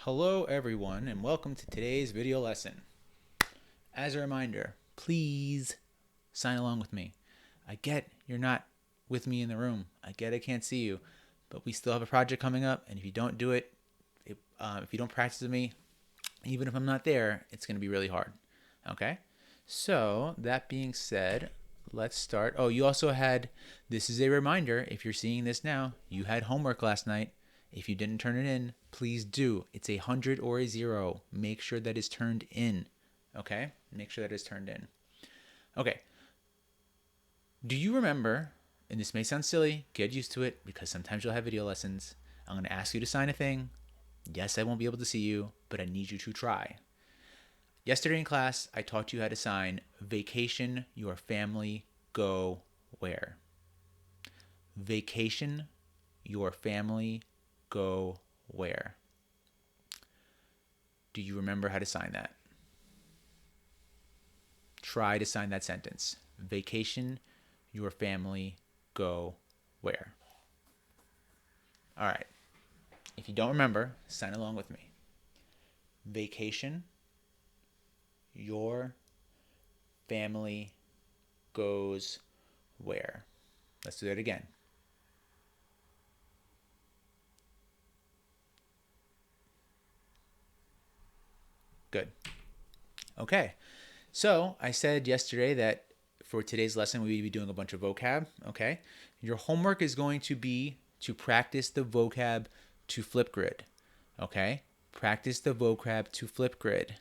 Hello everyone and welcome to today's video lesson. As a reminder, please sign along with me. I get you're not with me in the room. I get I can't see you, but we still have a project coming up, and if you don't do it, if you don't practice with me, even if I'm not there, it's going to be really hard. Okay? So, that being said, let's start. Oh, you also had, this is a reminder, if you're seeing this now, you had homework last night. If you didn't turn it in, please do. It's 100 or a 0. Make sure that is turned in. Okay? Make sure that is turned in. Okay. Do you remember, and this may sound silly, get used to it because sometimes you'll have video lessons. I'm going to ask you to sign a thing. Yes, I won't be able to see you, but I need you to try. Yesterday in class, I taught you how to sign vacation, your family, go where? Vacation, your family, go where? Do you remember how to sign that? Try to sign that sentence. Vacation, your family, go where? All right. If you don't remember, sign along with me. Vacation, your family goes where? Let's do that again. Good. Okay. So I said yesterday that for today's lesson, we would be doing a bunch of vocab. Okay. Your homework is going to be to practice the vocab to Flipgrid. Okay. Practice the vocab to Flipgrid.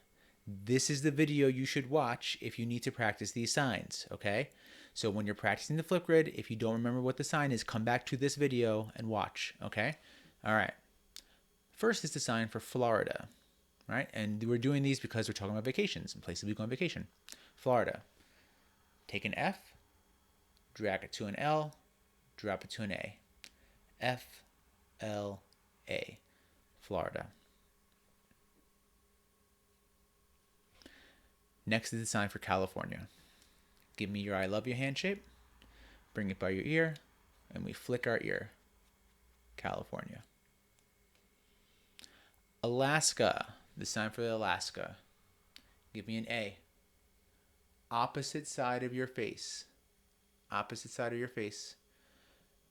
This is the video you should watch if you need to practice these signs. Okay. So when you're practicing the Flipgrid, if you don't remember what the sign is, come back to this video and watch. Okay. All right. First is the sign for Florida. Right? And we're doing these because we're talking about vacations and places we go on vacation. Florida. Take an F, drag it to an L, drop it to an A. F, L, A. Florida. Next is the sign for California. Give me your I love you hand shape, bring it by your ear, and we flick our ear. California. Alaska. The sign for Alaska. Give me an A. Opposite side of your face. Opposite side of your face.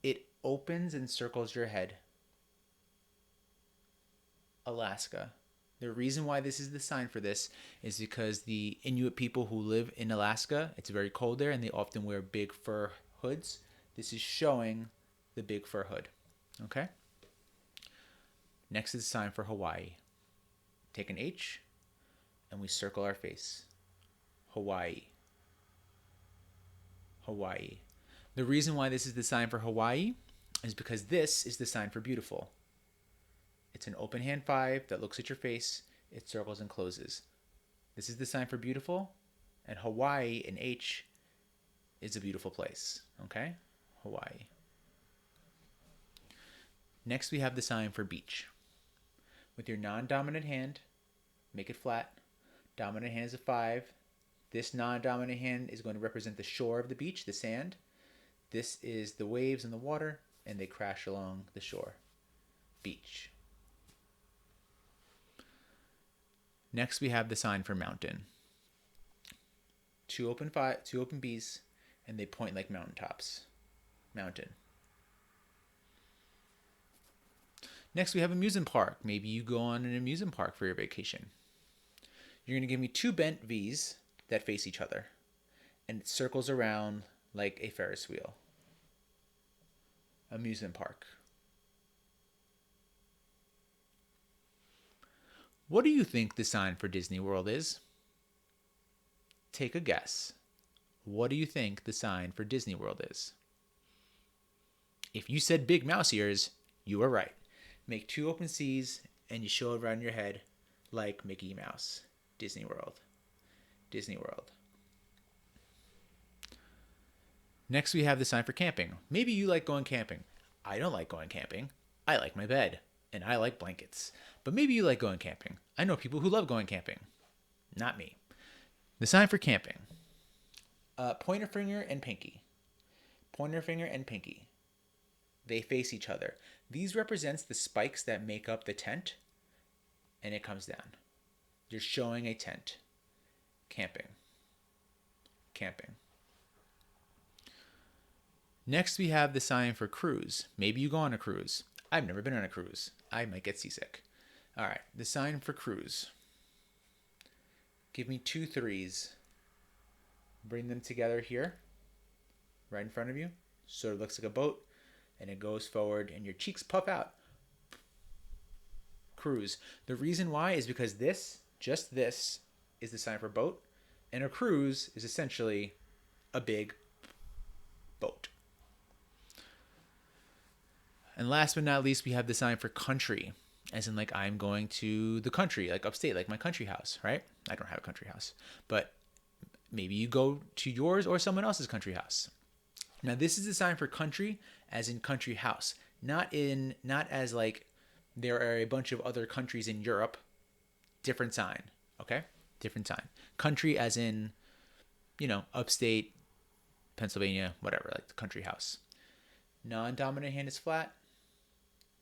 It opens and circles your head. Alaska. The reason why this is the sign for this is because the Inuit people who live in Alaska, it's very cold there and they often wear big fur hoods. This is showing the big fur hood. Okay? Next is the sign for Hawaii. Take an H and we circle our face. Hawaii. Hawaii. The reason why this is the sign for Hawaii is because this is the sign for beautiful. It's an open hand 5 that looks at your face. It circles and closes. This is the sign for beautiful, and Hawaii, an H, is a beautiful place. Okay? Hawaii. Next we have the sign for beach. With your non-dominant hand, make it flat. Dominant hand is a 5. This non-dominant hand is going to represent the shore of the beach, the sand. This is the waves and the water, and they crash along the shore. Beach. Next we have the sign for mountain. Two open B's, and they point like mountaintops. Mountain. Next, we have amusement park. Maybe you go on an amusement park for your vacation. You're going to give me 2 bent V's that face each other. And it circles around like a Ferris wheel. Amusement park. What do you think the sign for Disney World is? Take a guess. What do you think the sign for Disney World is? If you said big mouse ears, you were right. Make 2 open C's and you show it around your head like Mickey Mouse. Disney World. Disney World. Next we have the sign for camping. Maybe you like going camping. I don't like going camping. I like my bed. And I like blankets. But maybe you like going camping. I know people who love going camping. Not me. The sign for camping. Pointer finger and pinky. Pointer finger and pinky. They face each other. These represents the spikes that make up the tent. and it comes down. You're showing a tent. Camping. Camping. Next, we have the sign for cruise. Maybe you go on a cruise. I've never been on a cruise. I might get seasick. All right, the sign for cruise. Give me 2 threes. Bring them together here, right in front of you. So it looks like a boat, and it goes forward, and your cheeks puff out. Cruise. The reason why is because this, just this, is the sign for boat, and a cruise is essentially a big boat. And last but not least, we have the sign for country, as in like I'm going to the country, like upstate, like my country house, right? I don't have a country house, but maybe you go to yours or someone else's country house. Now this is the sign for country, as in country house, not as like there are a bunch of other countries in Europe. Different sign, okay? Different sign. Country as in, upstate Pennsylvania, whatever, like the country house. Non-dominant hand is flat.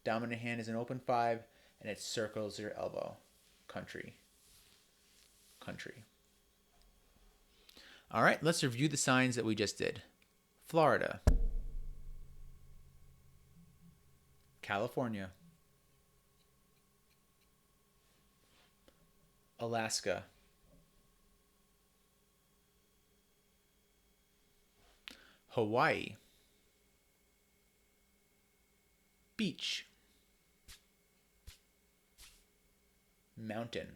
Dominant hand is an open 5, and it circles your elbow. Country. Country. All right, let's review the signs that we just did. Florida. California. Alaska. Hawaii. Beach. Mountain.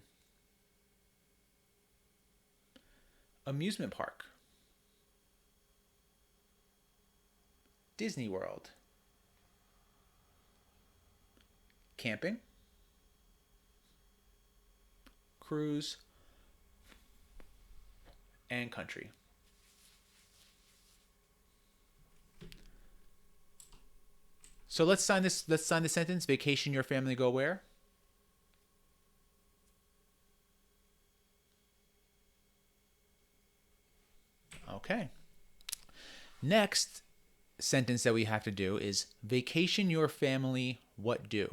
Amusement park. Disney World. Camping. Cruise. And country. So let's sign this. Let's sign the sentence. Vacation your family go where? Okay. Next sentence that we have to do is vacation your family what do?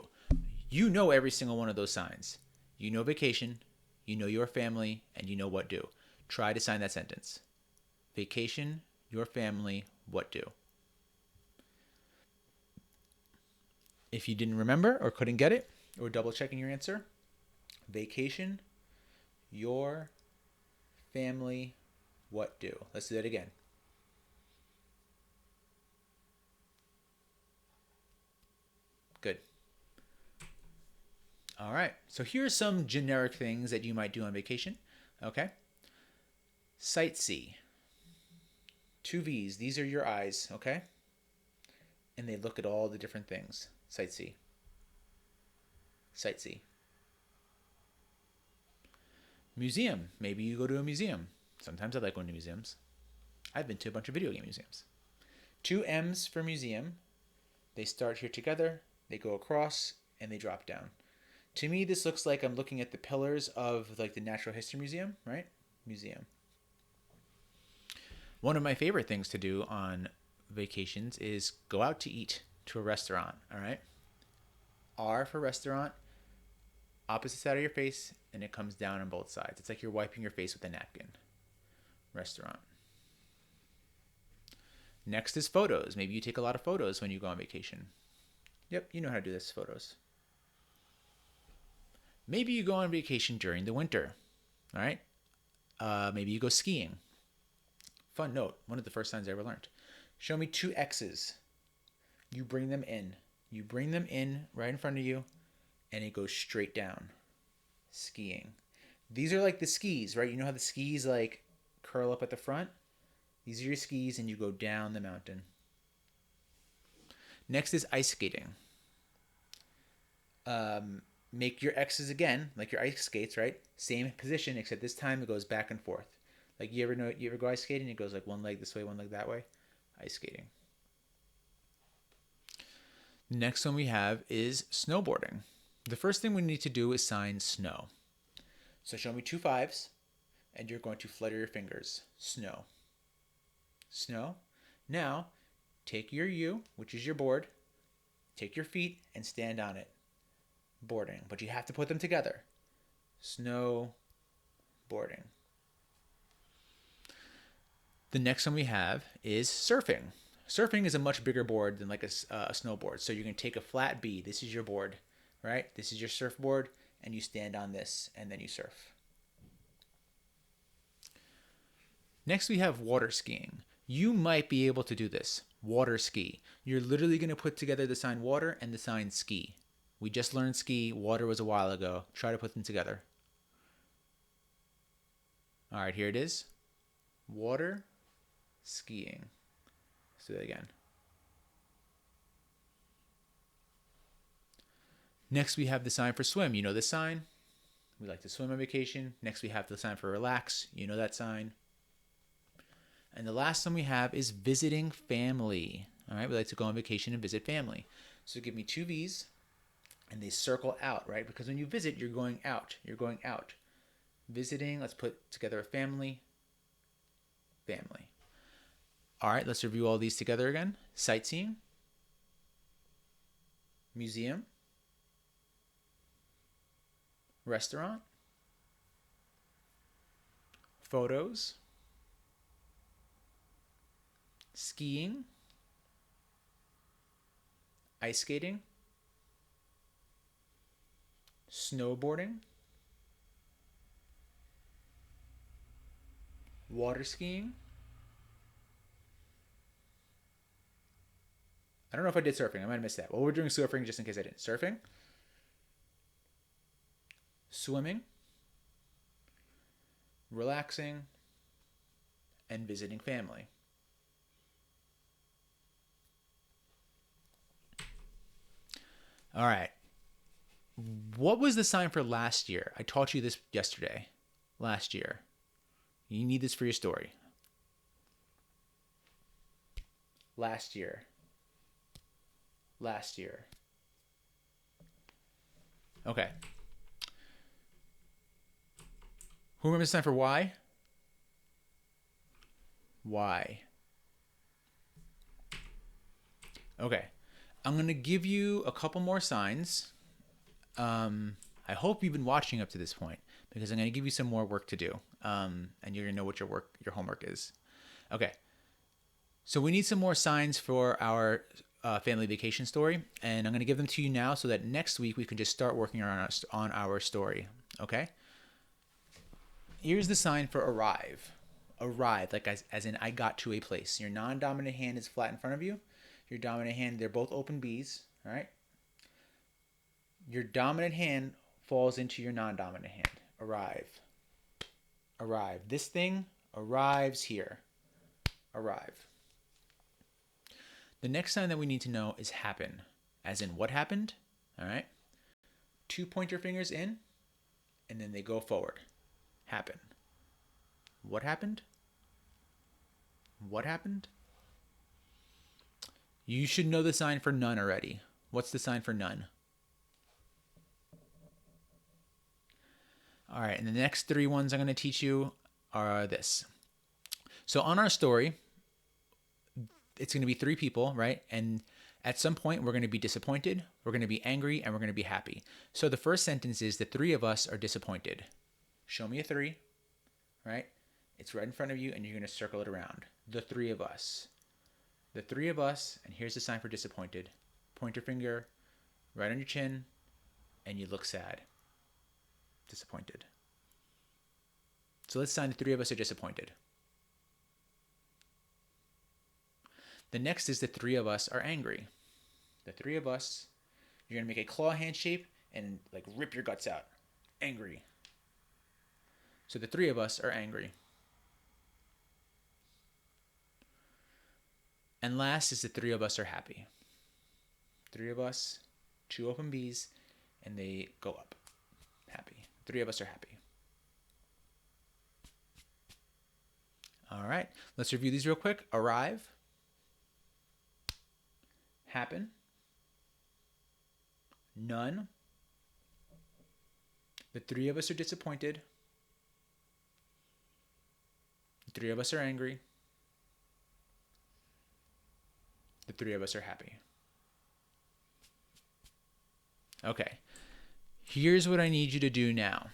You know every single one of those signs. You know vacation, you know your family, and you know what do. Try to sign that sentence. Vacation your family what do? If you didn't remember or couldn't get it, or double checking your answer, vacation your family what do? Let's do that again. Good. All right. So here's some generic things that you might do on vacation. Okay. Sightsee. 2 V's. These are your eyes. Okay. And they look at all the different things. Sightsee. Sightsee. Museum. Maybe you go to a museum. Sometimes I like going to museums. I've been to a bunch of video game museums. 2 M's for museum. They start here together, they go across, and they drop down. To me, this looks like I'm looking at the pillars of like the Natural History Museum, right? Museum. One of my favorite things to do on vacations is go out to eat to a restaurant, all right? R for restaurant, opposite side of your face, and it comes down on both sides. It's like you're wiping your face with a napkin. Restaurant. Next is photos. Maybe you take a lot of photos when you go on vacation. Yep, you know how to do this, photos. Maybe you go on vacation during the winter. All right? Maybe you go skiing. Fun note, one of the first signs I ever learned. Show me 2 X's. You bring them in. You bring them in right in front of you, and it goes straight down. Skiing. These are like the skis, right? You know how the skis like curl up at the front? These are your skis, and you go down the mountain. Next is ice skating. Make your X's again, like your ice skates, right? Same position, except this time it goes back and forth. Like you ever go ice skating? It goes like one leg this way, one leg that way. Ice skating. Next one we have is snowboarding. The first thing we need to do is sign snow. So show me 2 5s, and you're going to flutter your fingers. Snow. Snow. Now, take your U, which is your board, take your feet and stand on it. Boarding. But you have to put them together. snowboarding. The next one we have is surfing. Surfing is a much bigger board than like a snowboard. So you're going to take a flat B. This is your board, right? This is your surfboard, and you stand on this, and then you surf. Next, we have water skiing. You might be able to do this. Water ski. You're literally going to put together the sign water and the sign ski. We just learned ski. Water was a while ago. Try to put them together. All right, here it is. Water skiing. Let's do that again. Next, we have the sign for swim. You know this sign? We like to swim on vacation. Next, we have the sign for relax. You know that sign. And the last one we have is visiting family. All right, we like to go on vacation and visit family. So give me two V's, and they circle out, right? Because when you visit, you're going out. You're going out. Visiting, let's put together a family. Family. All right, let's review all these together again. Sightseeing. Museum. Restaurant. Photos. Skiing. Ice skating. Snowboarding. Water skiing. I don't know if I did surfing. I might have missed that. Well, we're doing surfing just in case I didn't. Surfing. Swimming. Relaxing. And visiting family. All right. What was the sign for last year? I taught you this yesterday. Last year. You need this for your story. Last year. Last year. Okay. Who remembers the sign for Y? Y. Okay. I'm going to give you a couple more signs. I hope you've been watching up to this point because I'm going to give you some more work to do. And you're going to know what your homework is. Okay. So we need some more signs for our family vacation story, and I'm going to give them to you now so that next week we can just start working on our story. Okay? Here's the sign for arrive. Arrive, like as in I got to a place. Your non-dominant hand is flat in front of you. Your dominant hand, they're both open B's, all right? Your dominant hand falls into your non-dominant hand. Arrive. Arrive. This thing arrives here. Arrive. The next sign that we need to know is happen, as in what happened, all right? 2 point your fingers in, and then they go forward. Happen. What happened? What happened? You should know the sign for none already. What's the sign for none? All right, and the next three ones I'm going to teach you are this. So on our story, it's going to be three people, right? And at some point, we're going to be disappointed, we're going to be angry, and we're going to be happy. So the first sentence is the three of us are disappointed. Show me a three, right? It's right in front of you, and you're going to circle it around. The three of us. The three of us, and here's the sign for disappointed. Point your finger right on your chin, and you look sad. Disappointed. So let's sign the three of us are disappointed. The next is the three of us are angry. The three of us, you're going to make a claw hand shape and like rip your guts out. Angry. So the three of us are angry. And last is the three of us are happy. Three of us, two open B's, and they go up. Happy. Three of us are happy. All right, let's review these real quick. Arrive. Happen. None. The three of us are disappointed. The three of us are angry. The three of us are happy. Okay. Here's what I need you to do now.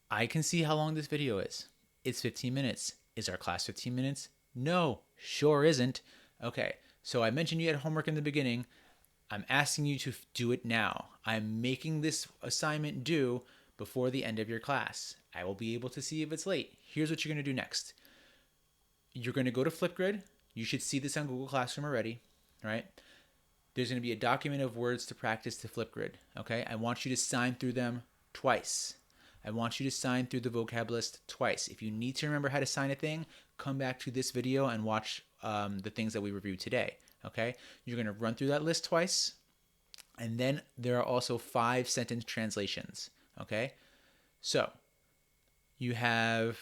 I can see how long this video is. It's 15 minutes. Is our class 15 minutes? No, sure isn't. Okay, so I mentioned you had homework in the beginning. I'm asking you to do it now. I'm making this assignment due before the end of your class. I will be able to see if it's late. Here's what you're going to do next. You're going to go to Flipgrid. You should see this on Google Classroom already, right? There's going to be a document of words to practice to Flipgrid, okay? I want you to sign through them twice. I want you to sign through the vocab list twice. If you need to remember how to sign a thing, come back to this video and watch the things that we reviewed today, okay? You're going to run through that list twice, and then there are also 5 sentence translations, okay? So you have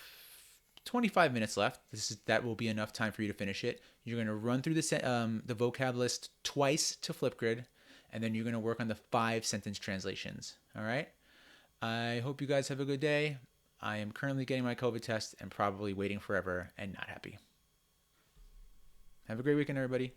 25 minutes left. That will be enough time for you to finish it. You're going to run through the vocab list twice to Flipgrid, and then you're going to work on the 5 sentence translations, all right? I hope you guys have a good day. I am currently getting my COVID test and probably waiting forever and not happy. Have a great weekend, everybody.